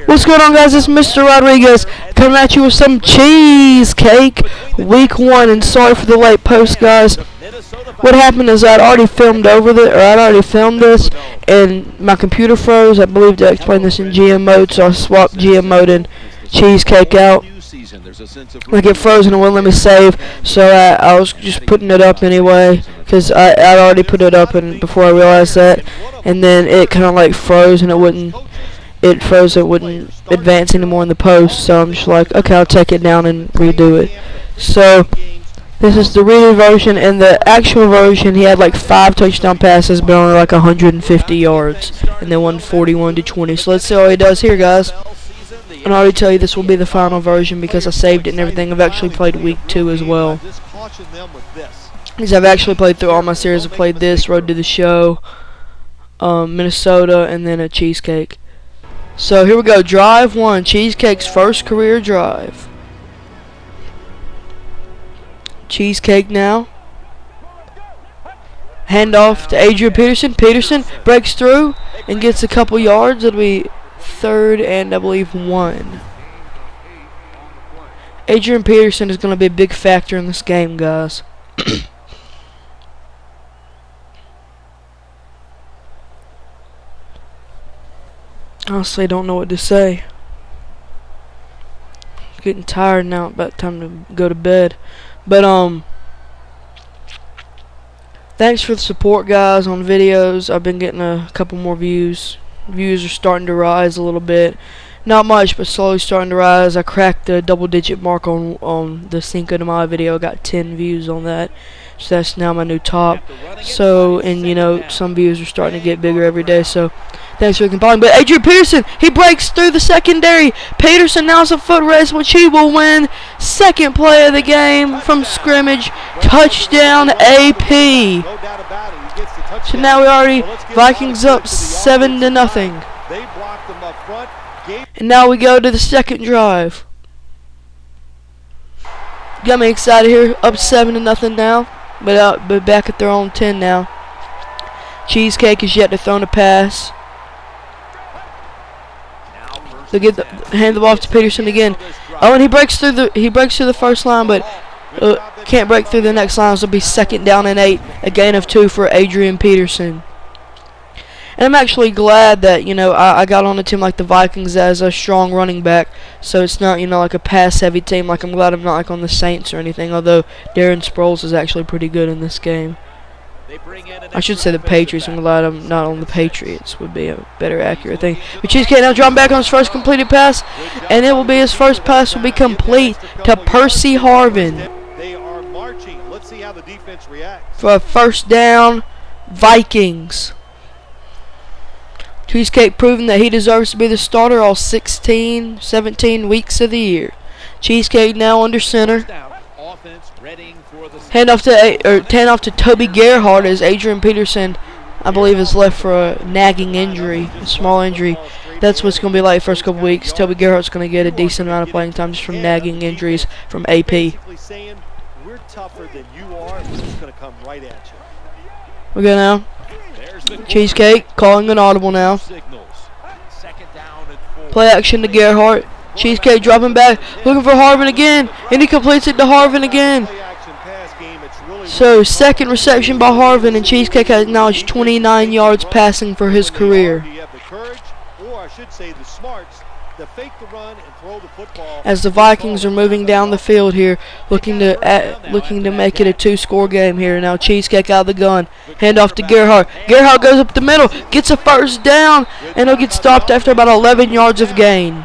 What's going on, guys? It's Mr. Rodriguez coming at you with some cheesecake week 1, and sorry for the late post, guys. What happened is I'd already filmed this, and my computer froze. I believe to explain this in GM mode, so I swapped GM mode and cheesecake out. Like it froze and it wouldn't let me save, so I was just putting it up anyway, because I'd already put it up and before I realized that, and then it kind of like froze and it wouldn't advance anymore in the post, so I'm just like, okay, I'll take it down and redo it. So this is the redo version, and the actual version he had like 5 touchdown passes but only like 150 yards, and then won 41-20. So let's see how he does here, guys. And I already tell you this will be the final version because I saved it and everything. I've actually played week 2 as well, because I've actually played through all my series. I've played this, Road to the Show, Minnesota, and then a cheesecake. So here we go, drive 1, Cheesecake's first career drive. Cheesecake now. Handoff to Adrian Peterson. Peterson breaks through and gets a couple yards. It'll be 3rd and I believe 1. Adrian Peterson is going to be a big factor in this game, guys. Honestly, I don't know what to say. Getting tired now, about time to go to bed. But thanks for the support, guys, on videos. I've been getting a couple more views. Views are starting to rise a little bit. Not much, but slowly starting to rise. I cracked the double-digit mark on the Cinco de Mayo video. I got 10 views on that, so that's now my new top. So, and you know, some views are starting to get bigger every day. So, thanks for compiling. But Adrian Peterson, he breaks through the secondary. Peterson now has a foot race, which he will win. 2nd play of the game from scrimmage. Touchdown AP. So now we already Vikings up 7-0. And now we go to the 2nd drive. Got me excited here. Up 7-0 now, but back at their own 10 now. Cheesecake is yet to throw a pass. They hand the ball off to Peterson again. Oh, and he breaks through the first line, but can't break through the next line. So it'll be 2nd down and 8, a gain of 2 for Adrian Peterson. And I'm actually glad that, you know, I got on a team like the Vikings as a strong running back, so it's not, you know, like a pass-heavy team. Like, I'm glad I'm not like on the Saints or anything, although Darren Sproles is actually pretty good in this game. I should say the Patriots. I'm glad I'm not on the Patriots, would be a better accurate thing. But Cheesecake now dropping back on his first completed pass, and it will be his first pass will be complete to Percy Harvin for a 1st down, Vikings. Cheesecake proving that he deserves to be the starter all 16, 17 weeks of the year. Cheesecake now under center. Handoff to Toby Gerhardt as Adrian Peterson, I believe, is left for a nagging injury, a small injury. That's what's going to be like the first couple weeks. Toby Gerhardt's going to get a decent amount of playing time just from nagging injuries from AP. We go now. Cheesecake calling an audible now. Play action to Gerhardt. Cheesecake dropping back, looking for Harvin again, and he completes it to Harvin again. So 2nd reception by Harvin, and Cheesecake has now 29 yards passing for his career. As the Vikings are moving down the field here, looking to make it a 2-score game here. Now Cheesecake out of the gun, handoff to Gerhardt. Gerhardt goes up the middle, gets a 1st down, and he'll get stopped after about 11 yards of gain.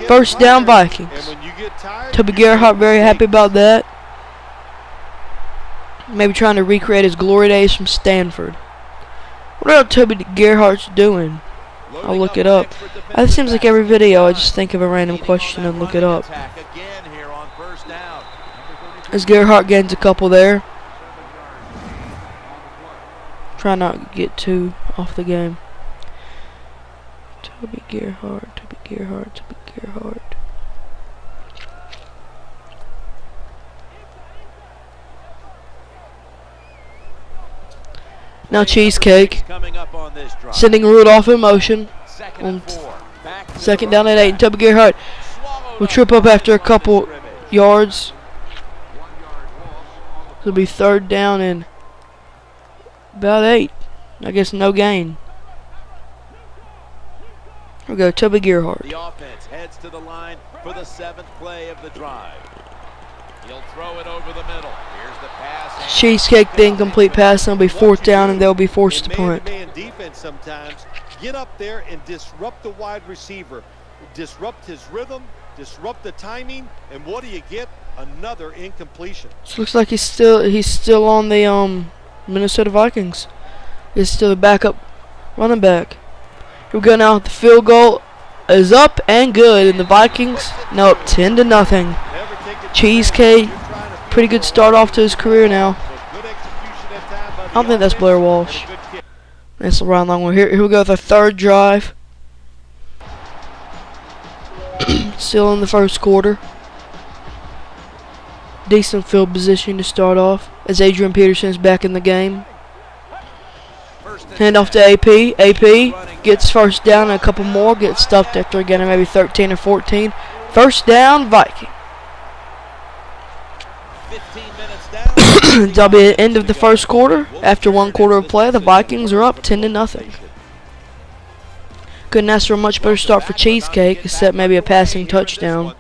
1st down, Vikings. Toby Gerhardt very happy about that. Maybe trying to recreate his glory days from Stanford. What else Toby Gerhardt's doing? I'll look it up. It seems like every video I just think of a random question and look it up. As Gerhardt gains a couple there. Try not to get too off the game. Toby Gerhardt, Toby Gerhardt, Toby Gerhardt. Now Cheesecake, sending Rudolph in motion. Second down and 8. And Toby Gerhardt will trip up after a couple yards. It'll be third down and about 8. I guess no gain. Here we go, Toby Gerhardt. The offense heads to the line for the 7th play of the drive. He'll throw it over the middle. Here's the pass. Cheesecake, the incomplete pass. It'll be 4th down, and they'll be forced to punt. Man defense sometimes. Get up there and disrupt the wide receiver. Disrupt his rhythm, disrupt the timing, and what do you get? Another incompletion. So looks like he's still on the Minnesota Vikings. He's still the backup running back. Here we go now. The field goal is up and good, and the Vikings now up 10-0. Cheesecake, pretty good start off to his career now. I don't think that's Blair Walsh. That's the Ryan Longmore. Here we go with our third drive. Still in the first quarter. Decent field position to start off as Adrian Peterson's back in the game. Hand off to AP. AP gets first down and a couple more. Gets stuffed after getting maybe 13 or 14. First down, Viking. That'll be the end of the first quarter. After 1 quarter of play, the Vikings are up 10-0. Couldn't ask for a much better start for Cheesecake, except maybe a passing touchdown.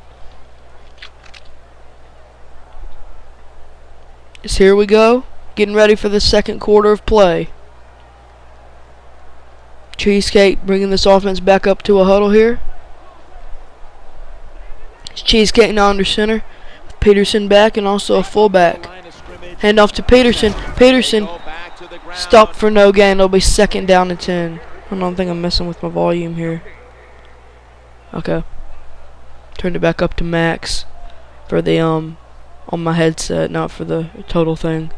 So here we go, getting ready for the second quarter of play. Cheesecake bringing this offense back up to a huddle here. It's Cheesecake now under center, with Peterson back and also a fullback. Hand off to Peterson. Peterson stopped for no gain. It'll be 2nd down and 10. I don't think I'm messing with my volume here. Okay. Turned it back up to max for the on my headset, not for the total thing.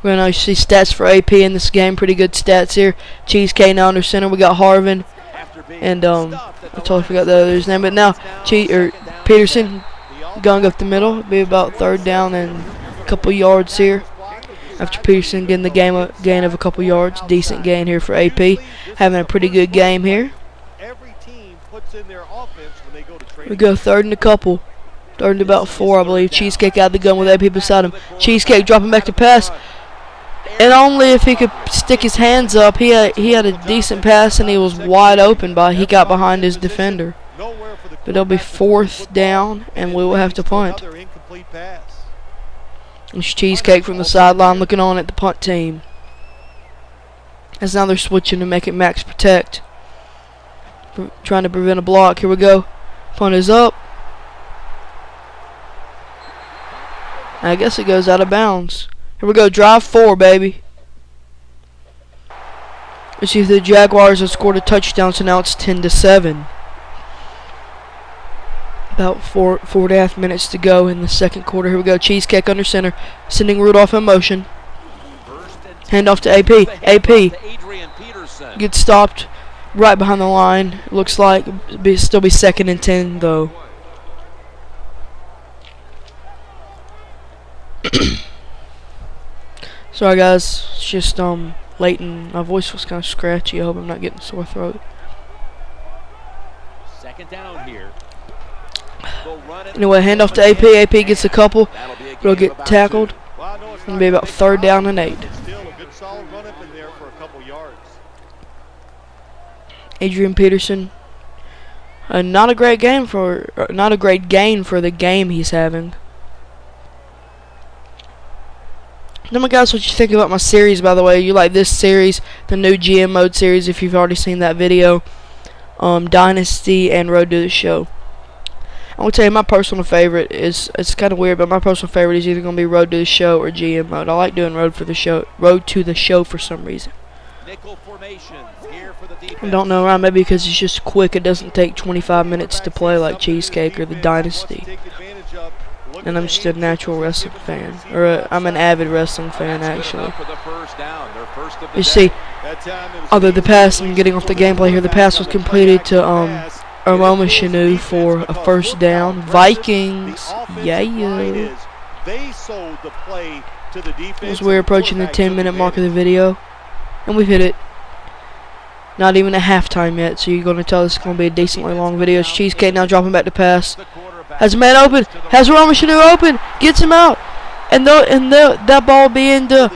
We're gonna see stats for AP in this game. Pretty good stats here. Cheesecake now under center. We got Harvin and I totally forgot the other's name, but now Peterson going up the middle. It'll be about 3rd down and a couple yards here. After Peterson getting the gain of a couple yards, decent gain here for AP. Having a pretty good game here. We go 3rd and a couple. 3rd and about 4, I believe. Cheesecake out of the gun with AP beside him. Cheesecake dropping back to pass. And only if he could stick his hands up. He had a decent pass and he was wide open, but he got behind his defender. But it'll be 4th down and we will have to punt. It's Cheesecake from the sideline looking on at the punt team. As now they're switching to make it max protect. Trying to prevent a block. Here we go. Punt is up. I guess it goes out of bounds. Here we go. Drive 4, baby. Let's see if the Jaguars have scored a touchdown, so now it's 10-7. About 4.5 minutes to go in the second quarter. Here we go. Cheesecake under center. Sending Rudolph in motion. Hand off to AP. AP gets stopped right behind the line. Looks like still be 2nd and 10 though. Sorry guys, it's just late and my voice was kind of scratchy. I hope I'm not getting a sore throat. 2nd down here. Anyway, hand off to AP. AP gets a couple. We'll get tackled. It's going to be about 3rd down and 8. Adrian Peterson. Not a great gain for the game he's having. Tell me guys what you think about my series, by the way. You like this series, the new GM mode series, if you've already seen that video. Dynasty and Road to the Show. I'm going to tell you my personal favorite is, it's kind of weird, but my personal favorite is either going to be Road to the Show or GM mode. I like doing Road to the Show for some reason. I don't know, Ryan, maybe because it's just quick. It doesn't take 25 minutes to play like Cheesecake or the Dynasty. And I'm just a natural wrestling fan. Or I'm an avid wrestling fan, actually. You see, although the pass, I'm getting off the gameplay here, the pass was completed to Aroma Shanu for a 1st down. Vikings, yeah. As we're approaching the 10-minute mark of the video, and we've hit it. Not even at halftime yet, so you're going to tell this is going to be a decently long video. It's Cheesecake now dropping back to pass. Has a man open. Has Roman Chanu open. Gets him out. And that ball being the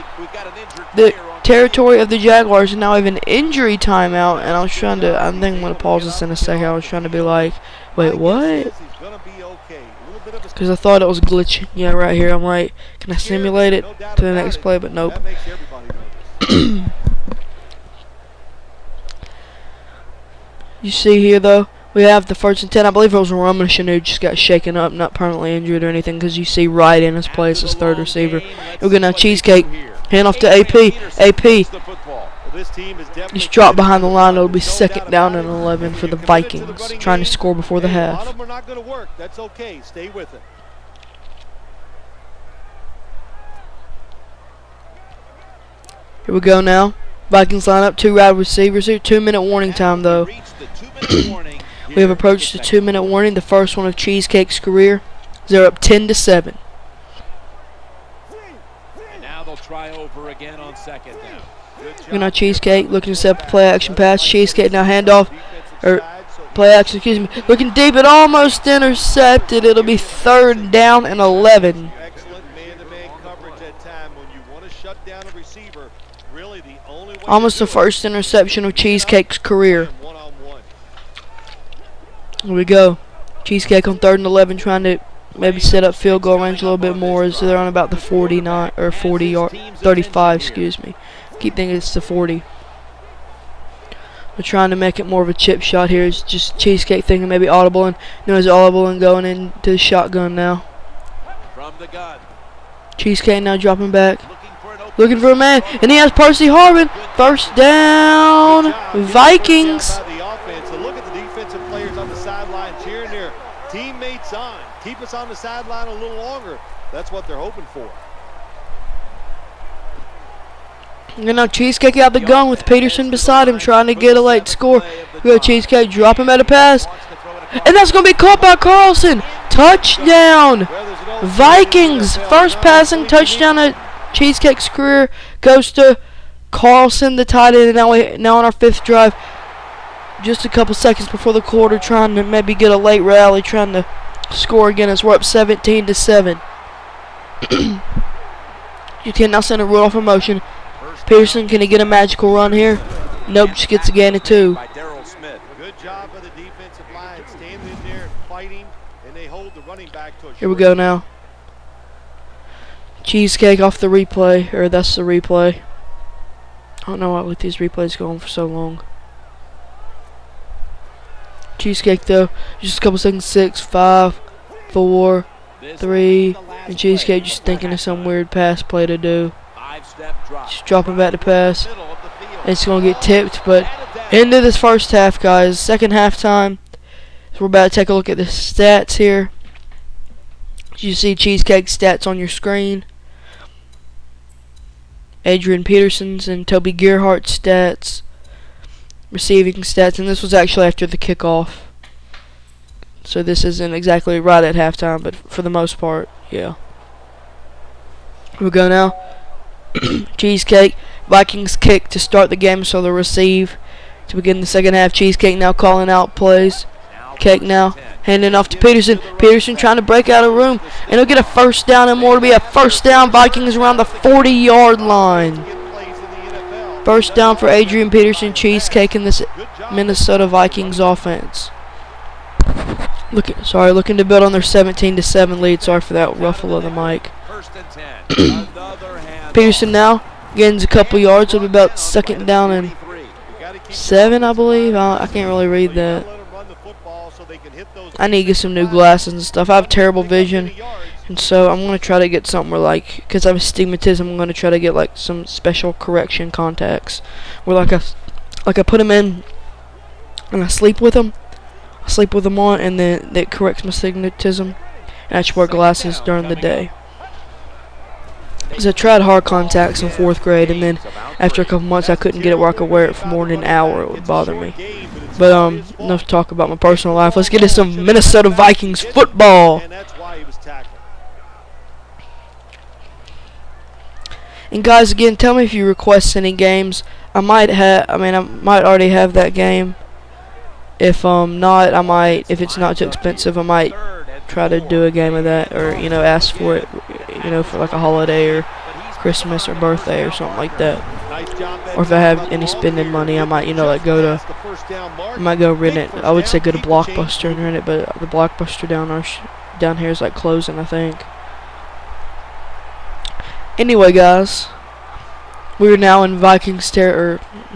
territory of the Jaguars. And now we have an injury timeout. And I think I'm going to pause this in a second. I was trying to be like, wait, what? Because I thought it was glitching. Yeah, right here. I'm right. Can I simulate it to the next play? But nope. You see here, though, we have the 1st and 10. I believe it was Roman Chanu just got shaken up, not permanently injured or anything, because you see right in his place as 3rd receiver. We're going to Cheesecake. Hand off to AP. AP. Just dropped behind the line. It'll be 2nd down and 11 for the Vikings, trying to score before the half. That's okay. Stay with it. Here we go now. Vikings line up 2 wide receivers here. 2-minute warning time, though. We have approached the 2-minute warning, the first one of Cheesecake's career. They're up 10-7. And now they'll try over again on 2nd down. You know, Cheesecake looking to set up a play action pass. Cheesecake now handoff, or play action, excuse me. Looking deep, it almost intercepted. It'll be 3rd down and 11. Excellent man-to-man coverage at time when you want to shut down a receiver. Really the only way. Almost the first interception of Cheesecake's career. Here we go. Cheesecake on 3rd and 11, trying to maybe set up field goal range a little bit more. So they're on about the 49 or 40 yard, 35, excuse me. Keep thinking it's the 40. We're trying to make it more of a chip shot here. It's just Cheesecake thinking maybe audible, and knows audible and going into the shotgun now. From the gun. Cheesecake now dropping back. Looking for a man, and he has Percy Harvin. 1st down, Vikings. Look at the defensive players on the sideline cheering their teammates on. Keep us on the sideline a little longer. That's what they're hoping for. And now Cheesecake out the gun with Peterson beside him, trying to get a late score. We go Cheesecake, drop him at a pass. And that's going to be caught by Carlson. Touchdown! Vikings! First passing touchdown of Cheesecake's career goes to Carlson, the tight end. And now on our 5th drive, just a couple seconds before the quarter, trying to maybe get a late rally, trying to score again as we're up 17-7. You can now send a Rudolph in motion. Pearson, can he get a magical run here? Nope, just gets a gain of 2. Good job of the defensive line standing there fighting, and they hold the running back to a Here we go now. Cheesecake off the replay, or that's the replay. I don't know why I let these replays go on for so long. Cheesecake though, just a couple seconds. 6, 5, 4, 3, and Cheesecake just thinking of some weird pass play to do. Just dropping back to pass. It's going to get tipped, but into this 1st half, guys. 2nd halftime. So we're about to take a look at the stats here. You see Cheesecake stats on your screen. Adrian Peterson's and Toby Gerhardt's stats. Receiving stats, and this was actually after the kickoff. So this isn't exactly right at halftime, but for the most part, yeah. Here we go now. Cheesecake, Vikings kick to start the game, so they'll receive to begin the 2nd half. Cheesecake now calling out plays. Cake now handing off to Peterson. Peterson trying to break out of room, and he'll get a 1st down and more to be a 1st down. Vikings around the 40-yard line. 1st down for Adrian Peterson. Cheesecake in this Minnesota Vikings offense. Looking to build on their 17-7 lead. Sorry for that ruffle of the mic. Peterson now gains a couple yards. It'll be about 2nd down and 7, I believe. I can't really read that. I need to get some new glasses and stuff. I have terrible vision, and so I'm going to try to get something where, like, because I have astigmatism, I'm going to try to get like some special correction contacts where like I put them in and I sleep with them. I sleep with them on, and then it corrects my astigmatism, and I just wear glasses during the day. Because I tried hard contacts in 4th grade, and then after a couple months I couldn't get it where I could wear it for more than an hour. It would bother me. But enough to talk about my personal life. Let's get into some Minnesota Vikings football. And guys, again, tell me if you request any games. I might already have that game. If not, I might. If it's not too expensive, I might try to do a game of that, or you know, ask for it, you know, for like a holiday or Christmas or birthday or something like that. Or if I have any spending money, I might, you know, like I might go rent it. I would say go to Blockbuster and rent it, but the Blockbuster down here is like closing, I think. Anyway, guys, we're now in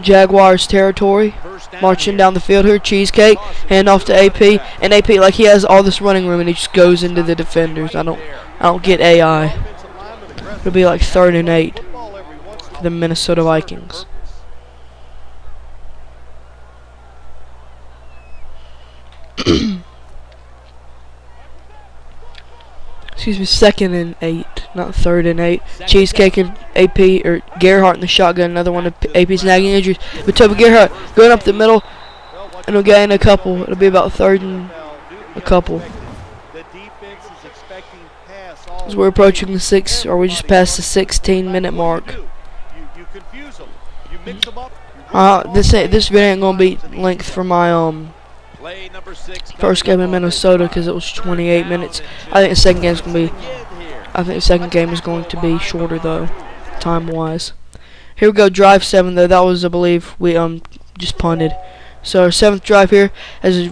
Jaguars territory. Marching down the field here, Cheesecake, hand off to AP, and AP, like, he has all this running room and he just goes into the defenders. I don't get AI. It'll be like 3rd and 8 for the Minnesota Vikings. Excuse me, 2nd and 8, not 3rd and 8. Cheesecake and AP, or Gerhardt in the shotgun, another one of AP's nagging injuries. But Toby Gerhardt going up the middle, and we'll gain a couple. It'll be about 3rd and a couple. As we're approaching the 6, or we just passed the 16-minute mark. This video ain't gonna be length for my first game in Minnesota because it was 28 minutes. I think the second game is going to be shorter though, time-wise. Here we go, drive 7 though. That was, I believe, we just punted. So our 7th drive here, as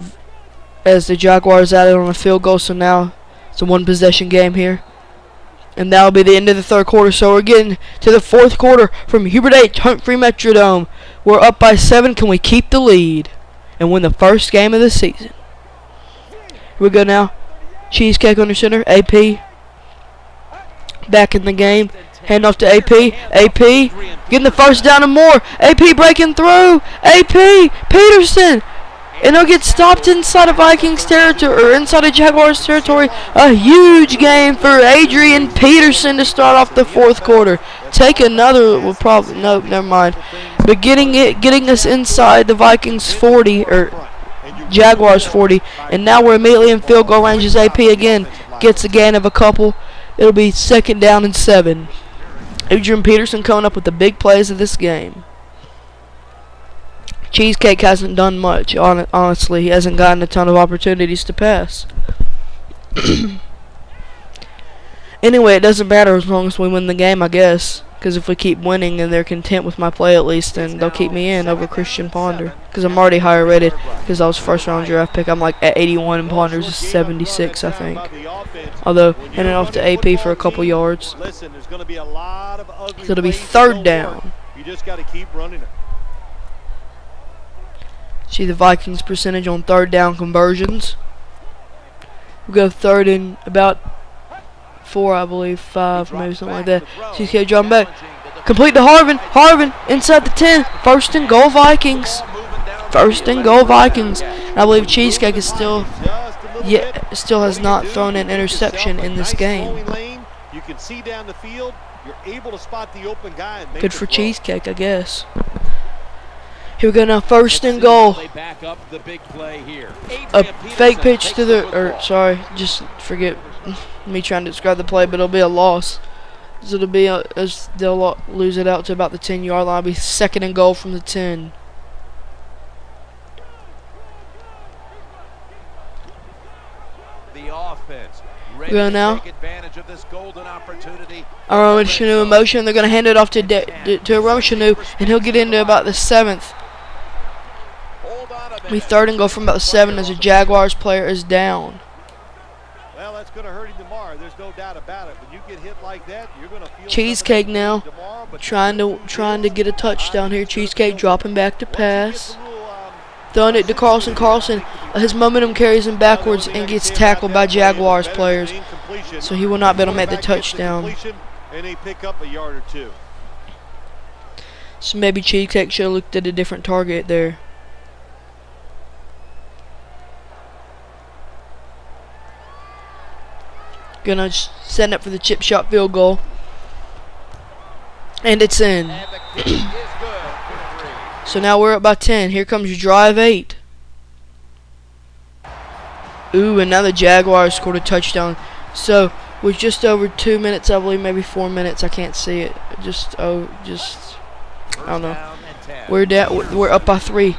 the Jaguars added on a field goal. So now it's a 1-possession game here, and that'll be the end of the 3rd quarter. So we're getting to the 4th quarter from Hubert H. Humphrey Metrodome. We're up by 7. Can we keep the lead and win the first game of the season? Here we go now. Cheesecake under center. AP back in the game. Hand off to AP. AP getting the first down and more. AP breaking through. AP Peterson. And they'll get stopped inside of Vikings territory, or inside of Jaguars territory. A huge game for Adrian Peterson to start off the 4th quarter. Take another, well, probably, no, never mind. But getting us inside the Vikings 40, or Jaguars 40. And now we're immediately in field goal range as AP again gets a gain of a couple. It'll be 2nd down and 7. Adrian Peterson coming up with the big plays of this game. Cheesecake hasn't done much, honestly. He hasn't gotten a ton of opportunities to pass. Anyway, it doesn't matter as long as we win the game, I guess. Because if we keep winning and they're content with my play at least, then they'll keep me in over Christian Ponder. Because I'm already higher rated because I was 1st-round draft pick. I'm like at 81 and Ponder's is 76, I think. Although, handing off to AP for a couple yards. So it'll be 3rd down. You just got to keep running it. See the Vikings percentage on 3rd down conversions. We go 3rd and about 4, I believe, 5, maybe something like that. Cheesecake dropping back. Complete to Harvin. Harvin inside the 10. 1st and goal Vikings. 1st and goal Vikings. And I believe Cheesecake is still has not thrown an interception in this game. You can see down the field. You're able to spot the open guy and make good for Cheesecake, I guess. Here we go now, 1st and goal. A fake pitch to the, just forget me trying to describe the play, but it'll be a loss. So it'll be they'll lose it out to about the 10-yard line. It'll be 2nd and goal from the 10. The offense we go now. Roman Chanu in motion. They're going to hand it off to Roman Chanu, and he'll get into about the 7th. Be 3rd and goal from about the 7 as a Jaguars player is down. Well, that's going to hurt him tomorrow. There's no doubt about it. When you get hit like that, you're going to feel Cheesecake now trying to get a touchdown here. Cheesecake dropping back to pass. Throwing it to Carlson. Carlson, his momentum carries him backwards and gets tackled by Jaguars players. So he will not be able to make the touchdown. And they pick up a yard or 2. So maybe Cheesecake should have looked at a different target there. Gonna send up for the chip shot field goal. And it's in. So now we're up by 10. Here comes your drive 8. Ooh, and now the Jaguars scored a touchdown. So with just over 2 minutes, I believe, maybe 4 minutes. I can't see it. I don't know. We're up by 3.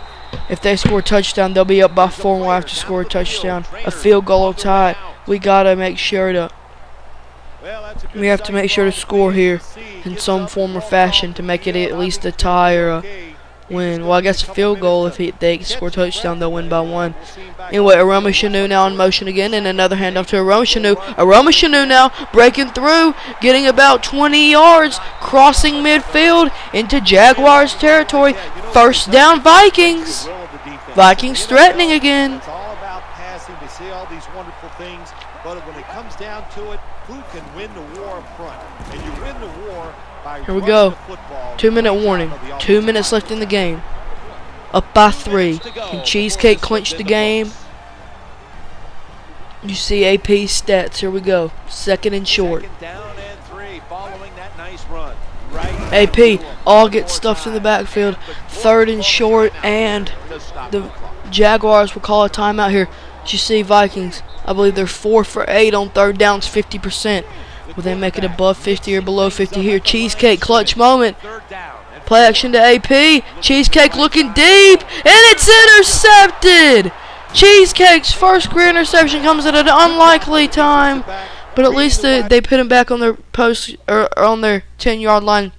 If they score a touchdown, they'll be up by 4 and we'll have to score a touchdown. A field goal will tie it. We gotta make sure to score here in some form or fashion to make it at least a tie or a win. Well, I guess a field goal. If they score a touchdown, they'll win by 1. Anyway, Aroma Shanu now in motion again, and another handoff to Aroma Shanu. Aroma Shanu now breaking through, getting about 20 yards, crossing midfield into Jaguars territory. First down, Vikings. Vikings threatening again. It's all about passing. We see all these wonderful things, but when it comes down to it, who can win the war up front? And you win the war by Here we go. 2-minute running warning. the 2 minutes left in the game. Up by 3. Can Cheesecake clinch the game? You see AP stats. Here we go. 2nd and short. Down and 3 following that nice run. AP all get stuffed in the backfield. 3rd and short, and the Jaguars will call a timeout here. You see Vikings, I believe they're 4 for 8 on 3rd downs, 50%. Will they make it above 50 or below 50 here? Cheesecake clutch moment. Play action to AP. Cheesecake looking deep, and it's intercepted. Cheesecake's first career interception comes at an unlikely time, but at least they put him back on their post or on their 10-yard line.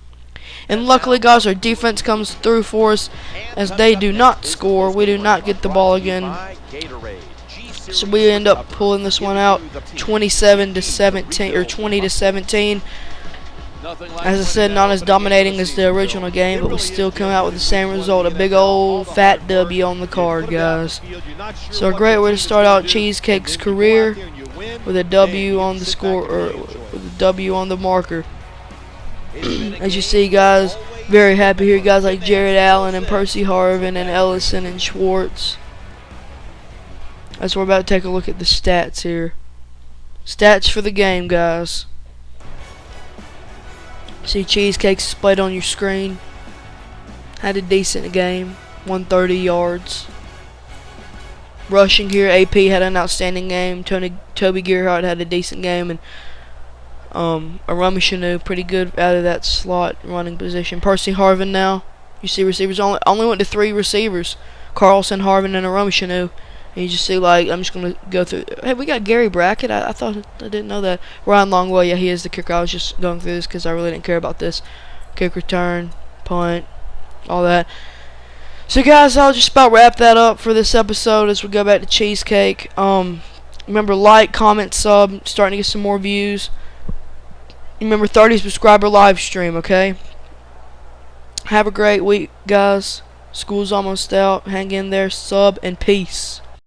And luckily, guys, our defense comes through for us as they do not score. We do not get the ball again. So we end up pulling this one out 27 to 17 or 20 to 17. As I said, not as dominating as the original game, but we still come out with the same result. A big old fat W on the card, guys. So a great way to start out Cheesecake's career with a W on the score, or with a W on the marker. As you see, guys, very happy here. Guys like Jared Allen and Percy Harvin and Ellison and Schwartz. As we're about to take a look at the stats here. Stats for the game, guys. See Cheesecake's displayed on your screen. Had a decent game. 130 yards. Rushing here, AP had an outstanding game. Toby Gerhardt had a decent game, and Aroma Shanu pretty good out of that slot running position. Percy Harvin now. You see receivers only went to 3 receivers. Carlson, Harvin, and Aroma Shanu. And you just see, like, I'm just going to go through. Hey, we got Gary Brackett. I thought, I didn't know that. Ryan Longwell, yeah, he is the kicker. I was just going through this because I really didn't care about this. Kick return, punt, all that. So, guys, I'll just about wrap that up for this episode as we go back to Cheesecake. Remember, like, comment, sub. Starting to get some more views. Remember, 30 subscriber live stream, okay? Have a great week, guys. School's almost out. Hang in there. Sub and peace.